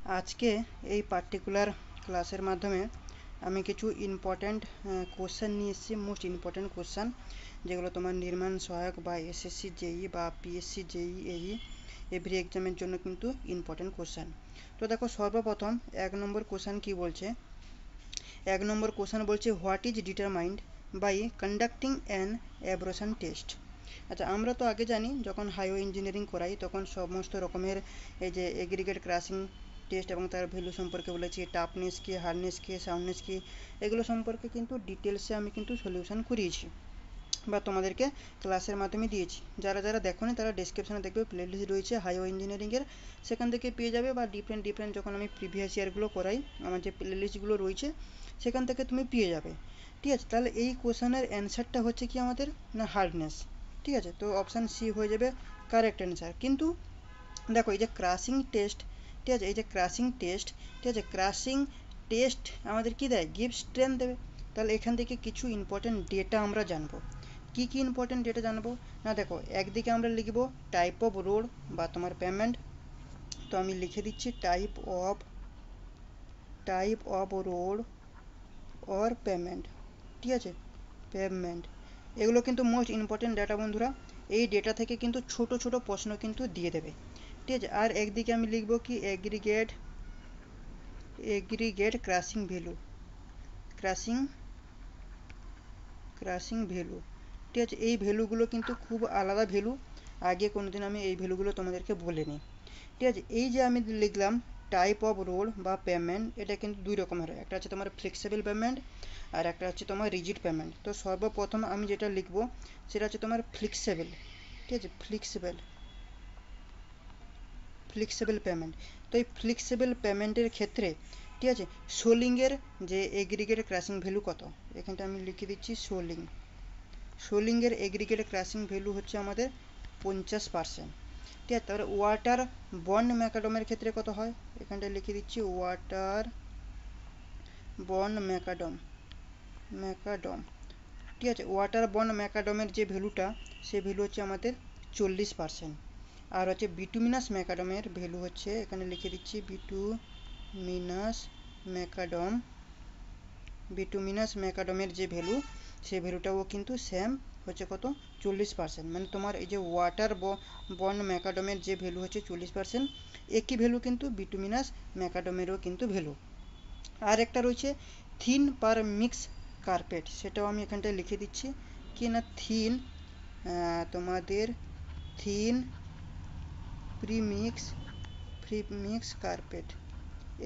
আজকে এই পার্টিকুলার ক্লাসের মাধ্যমে আমি কিছু ইম্পর্ট্যান্ট কোশ্চেন নিয়ে এসেছি, মোস্ট ইম্পর্ট্যান্ট কোশ্চেন যেগুলো তোমার নির্মাণ সহায়ক বা এসএসসি জেই বা পিএসসি জেই এই এভরি এক্সামের জন্য কিন্তু ইম্পর্ট্যান্ট কোশ্চেন। তো দেখো সর্বপ্রথম 1 নম্বর কোশ্চেন কি বলছে। 1 নম্বর কোশ্চেন বলছে what is determined by conducting an abrasion test. আচ্ছা, আমরা তো আগে জানি যখন হাইওয়ে ইঞ্জিনিয়ারিং করাই তখন সমস্ত রকমের এই যে এগ্রিগেট ক্রাসিং টেস্ট এবং তার ভ্যালু সম্পর্কে বলেছি, টাফনেস কি, হার্ডনেস কি, সাউন্ডনেস কি, এগুলো সম্পর্কে কিন্তু ডিটেলসে আমি কিন্তু সলিউশন করিয়েছি বা তোমাদেরকে ক্লাসের মাধ্যমে দিয়েছি। যারা যারা দেখোনি তারা ডেসক্রিপশনে দেখবে প্লেলিস্ট রয়েছে হাইওয়ে ইঞ্জিনিয়ারিংয়ের, সেখান থেকে পেয়ে যাবে, বা ডিফারেন্ট যখন আমি প্রিভিয়াস ইয়ারগুলো করাই আমার যে প্লেলিস্টগুলো রয়েছে সেখান থেকে তুমি পেয়ে যাবে। ঠিক আছে, তাহলে এই কোশ্চেনের অ্যান্সারটা হচ্ছে কি আমাদের না হার্ডনেস। ঠিক আছে, তো অপশান সি হয়ে যাবে কারেক্ট অ্যান্সার। কিন্তু দেখো এই যে ক্রাসিং টেস্ট, ঠিক আছে, এই যে ক্রাসিং টেস্ট, ঠিক আছে, ক্রাসিং টেস্ট আমাদের কি দেয়, গিভ স্ট্রেন্থ দেবে। তাহলে এখান থেকে কিছু ইম্পর্টেন্ট ডেটা আমরা জানবো। কি কি ইম্পর্টেন্ট ডেটা জানবো না, দেখো একদিকে আমরা লিখব টাইপ অফ রোড বা তোমার পেমেন্ট। তো আমি লিখে দিচ্ছি type of road or payment. ঠিক আছে, পেমেন্ট, এগুলো কিন্তু মোস্ট ইম্পর্টেন্ট ডেটা বন্ধুরা। এই ডেটা থেকে কিন্তু ছোট ছোট প্রশ্ন কিন্তু দিয়ে দেবে। ঠিক আছে, আর একদিকে আমি লিখব কি এগ্রিগেট ক্রাসিং ভ্যালু, ক্রাসিং ভ্যালু। ঠিক আছে, এই ভ্যালুগুলো কিন্তু খুব আলাদা ভ্যালু, আগে কোনোদিন আমি এই ভ্যালুগুলো তোমাদেরকে বলিনি। ঠিক আছে, এই যে আমি লিখলাম টাইপ অফ রোড বা পেমেন্ট, এটা কিন্তু দুই রকমের হয়, একটা হচ্ছে তোমার ফ্লেক্সিবল পেমেন্ট আর একটা হচ্ছে তোমার রিজিড পেমেন্ট। তো সর্বপ্রথম আমি যেটা লিখবো সেটা হচ্ছে তোমার ফ্লেক্সিবল। ঠিক আছে, ফ্লেক্সিবল পেমেন্ট। তো এই ফ্লেক্সিবল পেমেন্টের ক্ষেত্রে ঠিক আছে সোলিংয়ের যে এগ্রিগেট ক্রাসিং ভ্যালু কত, এখানটা আমি লিখে দিচ্ছি সোলিংয়ের এগ্রিগেট ক্রাসিং ভ্যালু হচ্ছে আমাদের 50%। ঠিক আছে, তারপরে ওয়াটার বন্ড ম্যাকাডমের ক্ষেত্রে কত হয়, এখানটা লিখে দিচ্ছি ওয়াটার বন্ড ম্যাকাডম। ঠিক আছে, ওয়াটার বন্ড ম্যাকাডমের যে ভ্যালুটা সে ভ্যালু হচ্ছে আমাদের 40%। আর হচ্ছে বিটুমিনাস ম্যাকাডমের ভ্যালু হচ্ছে, এখানে লিখে দিচ্ছি বিটুমিনাস ম্যাকাডমের যে ভ্যালু সেই ভ্যালুটাও কিন্তু সেম হচ্ছে কত, 40%। মানে তোমার এই যে ওয়াটার বন্ড ম্যাকাডমের যে ভ্যালু হচ্ছে 40%, একই ভ্যালু কিন্তু বিটুমিনাস ম্যাকাডমেরও কিন্তু ভ্যালু। আর একটা রয়েছে থিন পার মিক্স কার্পেট, সেটাও আমি এখানটায় লিখে দিচ্ছি কি না তোমাদের থিন প্রিমিক্স কার্পেট।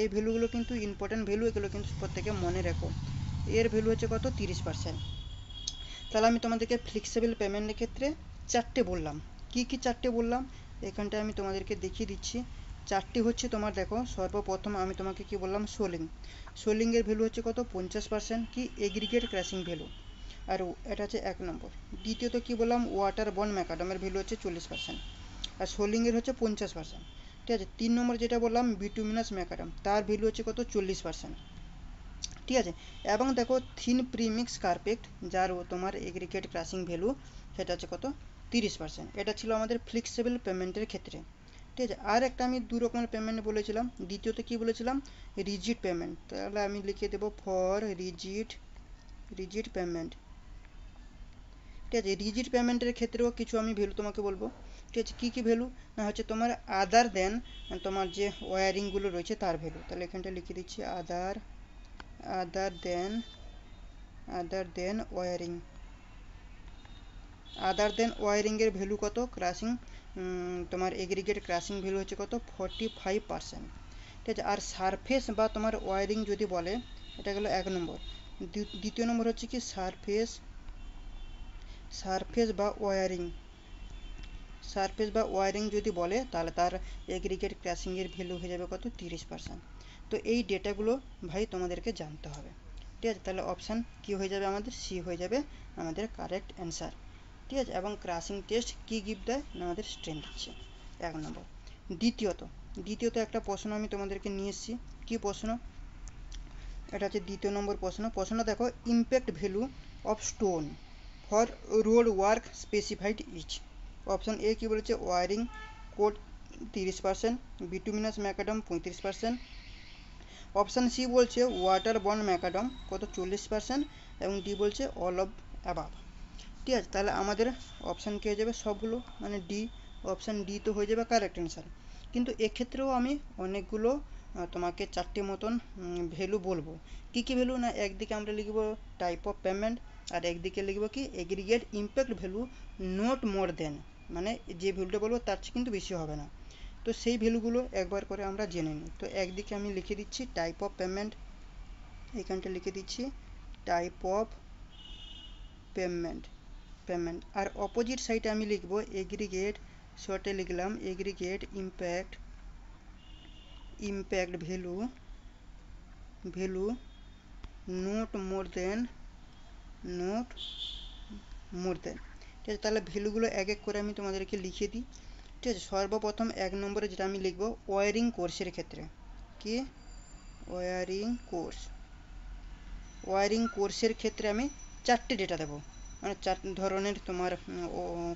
এই ভ্যালুগুলো কিন্তু ইম্পর্টেন্ট ভ্যালু, এগুলো কিন্তু প্রত্যেকে মনে রেখো। এর ভ্যালু হচ্ছে কত, 30%। তাহলে আমি তোমাদেরকে ফ্লেক্সিবল পেমেন্টের ক্ষেত্রে চারটে বললাম। কি কি চারটে বললাম এখানটায় আমি তোমাদেরকে দেখিয়ে দিচ্ছি। চারটি হচ্ছে তোমার, দেখো সর্বপ্রথম আমি তোমাকে কি বললাম, সোলিংয়ের ভ্যালু হচ্ছে কত, 50%, কি এগ্রিগেট ক্র্যাশিং ভ্যালু, আর এটা হচ্ছে 1 নম্বর। দ্বিতীয়ত কি বললাম, ওয়াটার বন্ড ম্যাকাডমের ভ্যালু হচ্ছে 40%, আর সোলিংয়ের হচ্ছে 50%। ঠিক আছে, 3 নম্বর যেটা বললাম বিটুমিনাস ম্যাকাডম, তার ভ্যালু হচ্ছে কত, 40%। ঠিক আছে, এবং দেখো থিন প্রিমিক্স কার্পেট যার তোমার এগ্রিগেট ক্রাসিং ভ্যালু সেটা হচ্ছে কত, 30%। এটা ছিল আমাদের ফ্লেক্সিবল পেমেন্টের ক্ষেত্রে। ঠিক আছে, আর একটা আমি দু রকমের পেমেন্ট বলেছিলাম। দ্বিতীয়ত কি বলেছিলাম, রিজিড পেমেন্ট। তাহলে আমি লিখে দেবো ফর রিজিড পেমেন্ট। ঠিক আছে, রিজিড পেমেন্টের ক্ষেত্রেও কিছু আমি ভ্যালু তোমাকে বলবো। ঠিক আছে, কী কী ভ্যালু না হচ্ছে তোমার আদার দেন তোমার যে ওয়ারিংগুলো রয়েছে তার ভ্যালু। তাহলে এখানটা লিখে দিচ্ছি আদার দেন ওয়ারিংয়ের ভ্যালু কত, ক্রাসিং তোমার এগ্রিগেট ক্রাসিং ভ্যালু হচ্ছে কত, 45%। ঠিক আছে, আর সারফেস বা তোমার ওয়ারিং যদি বলে, এটা গেলো 1 নম্বর। দ্বিতীয় নম্বর হচ্ছে কি সারফেস বা ওয়ারিং যদি বলে তাহলে তার এগ্রিগেট ক্র্যাশিংয়ের ভ্যালু হয়ে যাবে কত, 30%। তো এই ডেটাগুলো ভাই তোমাদেরকে জানতে হবে। ঠিক আছে, তাহলে অপশান কি হয়ে যাবে আমাদের, সি হয়ে যাবে আমাদের কারেক্ট অ্যান্সার। ঠিক আছে, এবং ক্রাসিং টেস্ট কি গিফট দেয় না, আমাদের স্ট্রেন্থ দিচ্ছে 1 নম্বর। দ্বিতীয়ত একটা প্রশ্ন আমি তোমাদেরকে নিয়ে এসেছি। কী প্রশ্ন, এটা হচ্ছে দ্বিতীয় নম্বর প্রশ্ন দেখো, impact value of stone for road work specified is. Option A কি বলেছে, ওয়ারিং কোড 30%, বিটুমিনাস ম্যাকাডাম 35%। অপশান সি বলছে ওয়াটার বন্ড ম্যাকাডাম কত 40% এবং ডি বলছে অল অফ অ্যাবাভ। ঠিক আছে, তাহলে আমাদের অপশান কি হয়ে যাবে সবগুলো, মানে ডি, অপশান ডি তো হয়ে যাবে কারেক্ট অ্যান্সার। কিন্তু এক্ষেত্রেও আমি অনেকগুলো তোমাকে 4টে মতন ভ্যালু বলবো। কি কি ভ্যালু না, একদিকে আমরা লিখব টাইপ অফ পেমেন্ট, আর একদিকে লিখব কি aggregate impact value not more than, মানে যে ভ্যালুটা বলবো তার চেয়ে কিন্তু বেশি হবে না। তো সেই ভ্যালুগুলো একবার করে আমরা জেনে নিই। তো একদিকে আমি লিখে দিচ্ছি টাইপ অফ পেমেন্ট, এখানটা লিখে দিচ্ছি টাইপ অফ পেমেন্ট, আর অপোজিট সাইডে আমি লিখব এগ্রিগেট, শর্টে লিখলাম aggregate impact value not more than. ঠিক আছে, তাহলে ভ্যালুগুলো এক এক করে আমি তোমাদেরকে লিখে দিই। ঠিক আছে, সর্বপ্রথম 1 নম্বরে যেটা আমি লিখব ওয়ারিং কোর্সের ক্ষেত্রে, কি ওয়ারিং কোর্সের ক্ষেত্রে আমি 4টে ডেটা দেবো, মানে 4 ধরনের তোমার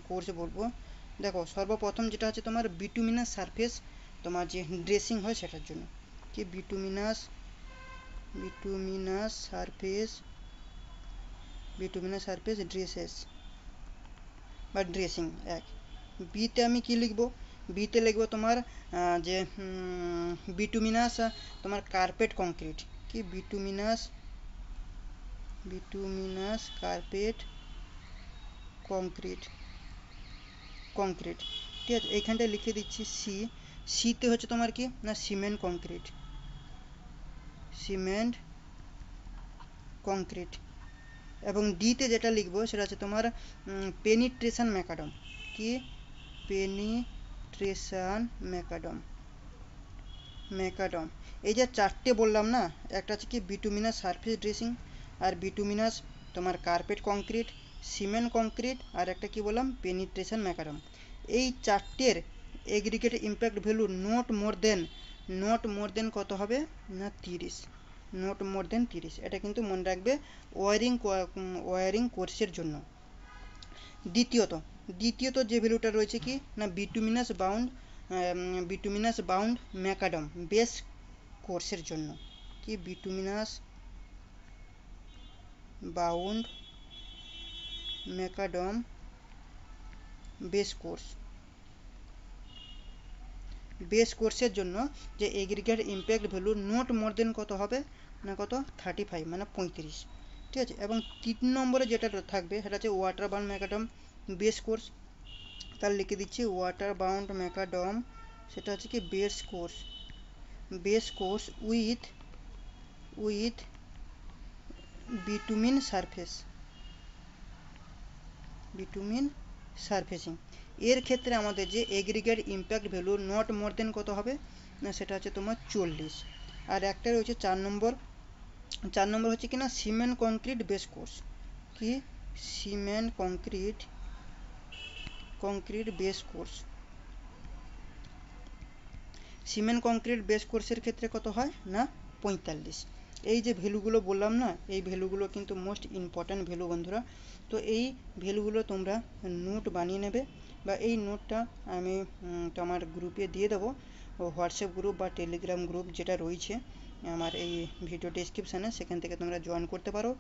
কোর্স বলবো। দেখো সর্বপ্রথম যেটা হচ্ছে তোমার বিটুমিনাস সারফেস, তোমার যে ড্রেসিং হয় সেটার জন্য, কি বিটুমিনাস সারফেস ড্রেসেস বা ড্রেসিং। এক বিতে আমি কি লিখবো, বিতে লিখবো তোমার যে বিটুমিনাস তোমার কার্পেট কংক্রিট, কি বিটুমিনাস কার্পেট কংক্রিট। ঠিক আছে, এইখানটায় লিখে দিচ্ছি সিতে হচ্ছে তোমার কি না সিমেন্ট কংক্রিট। এবং ডিতে যেটা লিখবো সেটা হচ্ছে তোমার পেনিট্রেশন ম্যাকাডম, কি পেনিট্রেশন ম্যাকাডম। এই যে 4টে বললাম না, একটা হচ্ছে কি বিটুমিনাস সারফেস ড্রেসিং, আর বিটুমিনাস তোমার কার্পেট কংক্রিট, সিমেন্ট কংক্রিট, আর একটা কি বললাম পেনিট্রেশন ম্যাকাডম। এই 4টের aggregate impact value not more than কত হবে না 30, নট মোর দেন 30। এটা কিন্তু মনে রাখবে ওয়ারিং কোর্সের জন্য। দ্বিতীয়ত যে ভ্যালুটা রয়েছে কি না বিটুমিনাস বাউন্ড ম্যাকাডম বেস কোর্সের জন্য, কি বিটুমিনাস বাউন্ড ম্যাকাডম বেস কোর্সের জন্য যে aggregate impact value not more than কত হবে না কত 35, মানে 35। ঠিক আছে, এবং 3 নম্বরে যেটা থাকবে সেটা হচ্ছে water bound macadam base course, তার লিখে দিচ্ছি ওয়াটার বাউন্ড ম্যাকাডম, সেটা হচ্ছে কি base course with bitumen surfacing. এর ক্ষেত্রে আমাদের যে aggregate impact value not more than কত হবে না সেটা হচ্ছে তোমার 40। আর একটা রয়েছে 4 নম্বর হচ্ছে কি না সিমেন্ট কংক্রিট বেস কোর্স, কি সিমেন্ট কংক্রিট বেস কোর্সের ক্ষেত্রে কত হয় না 45। এই যে ভ্যালুগুলো বললাম না, এই ভ্যালুগুলো কিন্তু মোস্ট ইম্পর্ট্যান্ট ভ্যালু বন্ধুরা। তো এই ভ্যালুগুলো তোমরা নোট বানিয়ে নেবে, বা এই নোটটা আমি তোমার গ্রুপে দিয়ে দেবো, হোয়াটসঅ্যাপ গ্রুপ বা টেলিগ্রাম গ্রুপ যেটা রয়েছে আমার এই ভিডিও ডেসক্রিপশানে, সেখান থেকে তোমরা জয়েন করতে পারো,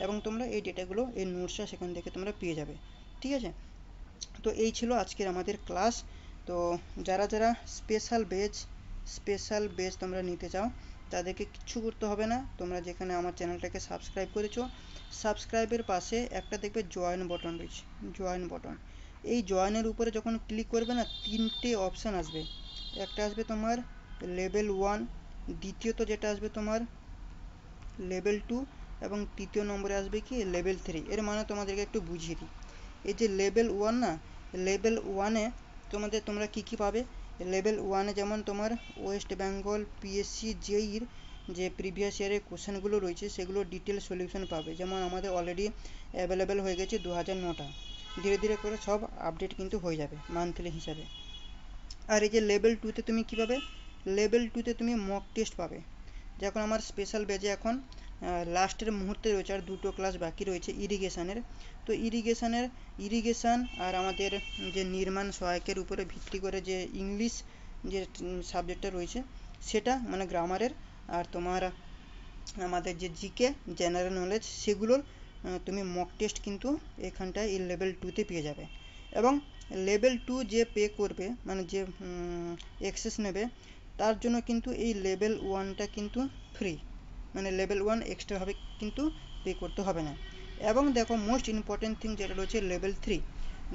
এবং তোমরা এই ডেটাগুলো এই নোটসটা সেখান থেকে তোমরা পেয়ে যাবে। ঠিক আছে, তো এই ছিল আজকের আমাদের ক্লাস। তো যারা স্পেশাল বেচ তোমরা নিতে চাও তাদেরকে কিচ্ছু করতে হবে না, তোমরা যেখানে আমার চ্যানেলটাকে সাবস্ক্রাইব করেছো সাবস্ক্রাইবের পাশে একটা দেখবে জয়েন বটন রয়েছে, এই জয়েনের উপরে যখন ক্লিক করবে না 3টে অপশান আসবে, একটা আসবে তোমার লেভেল 1, দ্বিতীয়ত যেটা আসবে তোমার লেভেল 2, এবং তৃতীয় নম্বরে আসবে কি লেভেল 3। এর মানে তোমাদেরকে একটু বুঝিয়ে দিই। এই যে লেভেল 1 না, লেভেল 1-এ তোমরা কি পাবে, লেভেল 1-এ যেমন তোমার ওয়েস্ট বেঙ্গল পিএসসি জেইর যে প্রিভিয়াস ইয়ারের কোশ্চেনগুলো রয়েছে সেগুলো ডিটেল সলিউশন পাবে, যেমন আমাদের অলরেডি অ্যাভেলেবেল হয়ে গেছে 2009টা, ধীরে ধীরে করে সব আপডেট কিন্তু হয়ে যাবে মান্থলি হিসাবে। আর এই যে লেভেল 2-তে তুমি কী পাবে, লেভেল 2-তে তুমি মক টেস্ট পাবে। যখন আমার স্পেশাল ব্যাচে এখন লাস্টের মুহূর্তে রয়েছে, আর 2টো ক্লাস বাকি রয়েছে ইরিগেশনের, তো ইরিগেশন আর আমাদের যে নির্মাণ সহায়কের উপরে ভিত্তি করে যে ইংলিশ যে সাবজেক্টটা রয়েছে সেটা মানে গ্রামারের, আর তোমার আমাদের যে জিকে জেনারেল নলেজ সেগুলোর তুমি মক টেস্ট কিন্তু এখানটায় এই লেভেল 2তে পেয়ে যাবে। এবং লেভেল 2 যে পে করবে মানে যে অ্যাক্সেস নেবে তার জন্য কিন্তু এই লেভেল 1টা কিন্তু ফ্রি, মানে লেভেল 1 এক্সট্রাভাবে কিন্তু পে করতে হবে না। এবং দেখো মোস্ট ইম্পর্টেন্ট থিং যেটা রয়েছে লেভেল 3,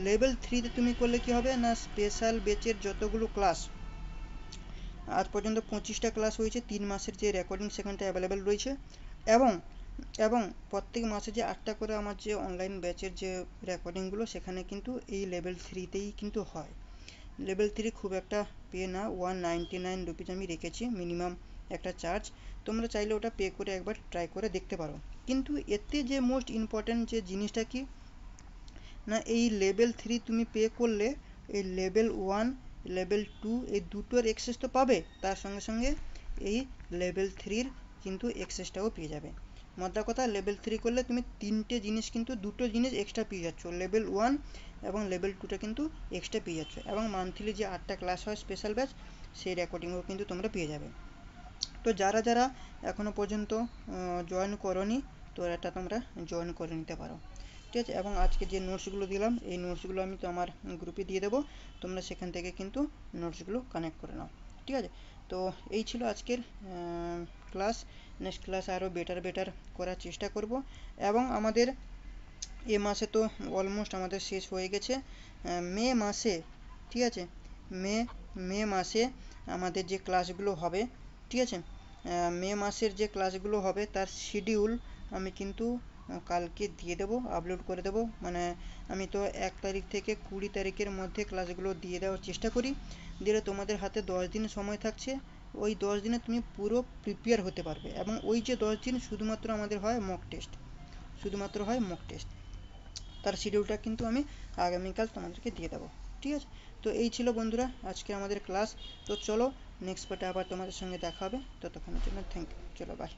লেভেল 3তে তুমি করলে কি হবে না স্পেশাল ব্যাচের যতগুলো ক্লাস আজ পর্যন্ত 25টা ক্লাস হয়েছে, 3 মাসের যে রেকর্ডিং সেখানটা অ্যাভেলেবেল রয়েছে। এবং এবং প্রত্যেক মাসে যে 8টা করে আমার যে অনলাইন ব্যাচের যে রেকর্ডিংগুলো সেখানে কিন্তু এই লেভেল 3তেই কিন্তু হয়। লেভেল 3 খুব একটা পে না, 199 রুপিজ আমি রেখেছি মিনিমাম একটা চার্জ, তোমরা চাইলে ওটা পে করে একবার ট্রাই করে দেখতে পারো। কিন্তু এতে যে মোস্ট ইম্পর্ট্যান্ট যে জিনিসটা কি না এই লেভেল 3 তুমি পে করলে এই লেভেল 1 লেভেল 2 এই দুটোর অ্যাক্সেস তো পাবে, তার সঙ্গে সঙ্গে এই লেভেল 3-র কিন্তু অ্যাক্সেসটাও পেয়ে যাবে। মোদ্দা কথা লেভেল 3 করলে তুমি তিনটে জিনিস কিন্তু দুটো জিনিস এক্সট্রা পেয়ে যাচ্ছ, লেভেল 1 এবং লেভেল 2টা কিন্তু এক্সট্রা পেয়ে যাচ্ছ, এবং মান্থলি যে 8টা ক্লাস হয় স্পেশাল ব্যাচ সেই রেকর্ডিংও কিন্তু তোমরা পেয়ে যাবে। তো যারা যারা এখনও পর্যন্ত জয়েন করোনি তো এটা তোমরা জয়েন করে নিতে পারো, ঠিক আছে। এবং আজকে যে নোটসগুলো দিলাম এই নোটসগুলো আমি তো আমার গ্রুপে দিয়ে দেবো, তোমরা সেখান থেকে কিন্তু নোটসগুলো কানেক্ট করে নাও, ঠিক আছে। তো এই ছিল আজকের ক্লাস। নেক্সট ক্লাস আরও বেটার করার চেষ্টা করব। এবং আমাদের এ মাসে তো অলমোস্ট আমাদের শেষ হয়ে গেছে, মে মাসে, ঠিক আছে, মে মাসে আমাদের যে ক্লাসগুলো হবে, ঠিক আছে, মে মাসের যে ক্লাসগুলো হবে তার শিডিউল আমি কিন্তু কালকে দিয়ে দেবো, আপলোড করে দেবো। মানে আমি তো 1 তারিখ থেকে 20 তারিখের মধ্যে ক্লাসগুলো দিয়ে দেওয়ার চেষ্টা করি, দিলে তোমাদের হাতে 10 দিন সময় থাকছে, ওই 10 দিনে তুমি পুরো প্রিপেয়ার হতে পারবে। এবং ওই যে 10 দিন শুধুমাত্র আমাদের হয় মক টেস্ট, শুধুমাত্র হয় মক টেস্ট, তার শিডিউলটা কিন্তু আমি আগামীকাল তোমাদেরকে দিয়ে দেবো, ঠিক আছে। তো এই ছিল বন্ধুরা আজকে আমাদের ক্লাস। তো চলো নেক্সট পার্টে আবার তোমাদের সঙ্গে দেখা হবে, ততক্ষণের জন্য থ্যাংক ইউ, চলো বাই।